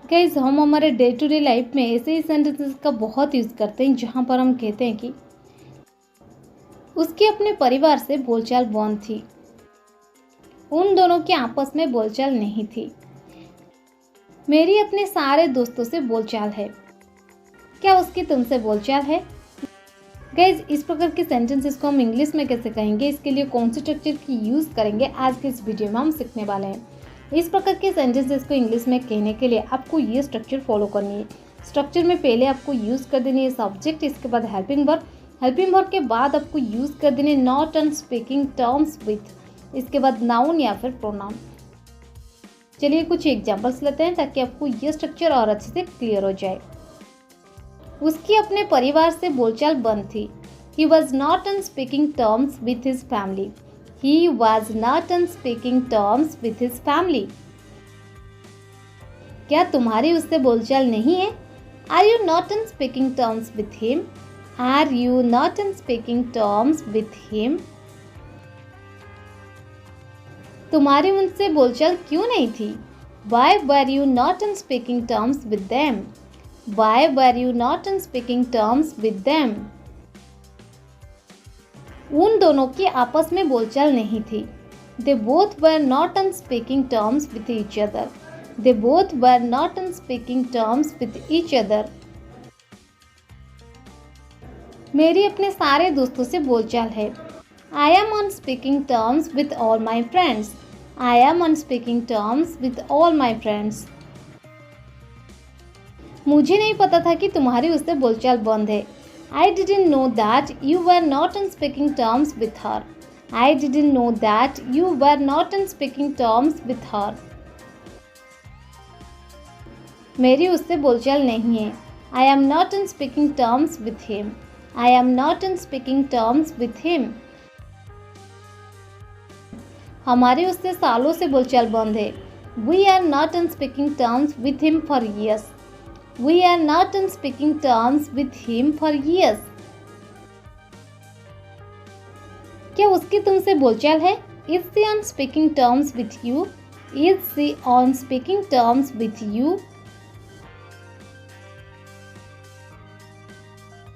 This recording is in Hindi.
गाइस, हम हमारे डे टू डे लाइफ में ऐसे ही सेंटेंसेस का बहुत यूज़ करते हैं जहाँ पर हम कहते हैं कि उसके अपने परिवार से बोलचाल बंद थी। उन दोनों के आपस में बोलचाल नहीं थी। मेरी अपने सारे दोस्तों से बोलचाल है। क्या उसकी तुमसे बोलचाल है? गाइज, इस प्रकार के सेंटेंसेस को हम इंग्लिश में कैसे कहेंगे, इसके लिए कौन से स्ट्रक्चर की यूज़ करेंगे, आज के इस वीडियो में हम सीखने वाले हैं। इस प्रकार के सेंटेंसेस को इंग्लिश में कहने के लिए आपको ये स्ट्रक्चर फॉलो करनी है। स्ट्रक्चर में पहले आपको यूज़ कर देनी है सब्जेक्ट, इसके बाद हेल्पिंग वर्ब, हेल्पिंग वर्ब के बाद आपको यूज़ कर देने not and speaking terms with, इसके बाद नाउन या फिर प्रोनाउन। चलिए कुछ एग्जाम्पल्स लेते हैं ताकि आपको ये स्ट्रक्चर और अच्छे से क्लियर हो जाए। उसकी अपने परिवार से बोलचाल बंद थी। He was not on speaking terms with his family. He was not on speaking terms with his family. क्या तुम्हारी उससे बोलचाल नहीं है? Are you not on speaking terms with him? Are you not on speaking terms with him? तुम्हारी उनसे बोलचाल क्यों नहीं थी? Why were you not on speaking terms with them? Why were you not on speaking terms with them? उन दोनों की आपस में बोलचाल नहीं थी। They both were not on speaking terms with each other. They both were not on speaking terms with each other. मेरी अपने सारे दोस्तों से बोलचाल है। I am on speaking terms with all my friends. I am on speaking terms with all my friends. मुझे नहीं पता था कि तुम्हारी उससे बोलचाल बंद है। I didn't know that you were not on speaking terms with her. I didn't know that you were not on speaking terms with her. मेरी उससे बोलचाल नहीं है। I am not on speaking terms with him. I am not on speaking terms with him. हमारी उससे सालों से बोलचाल बंद है। We are not on speaking terms with him for years. We are not on speaking terms with him for years. क्या उसकी तुमसे बोलचाल है? Is she on speaking terms with you? Is she on speaking terms with you?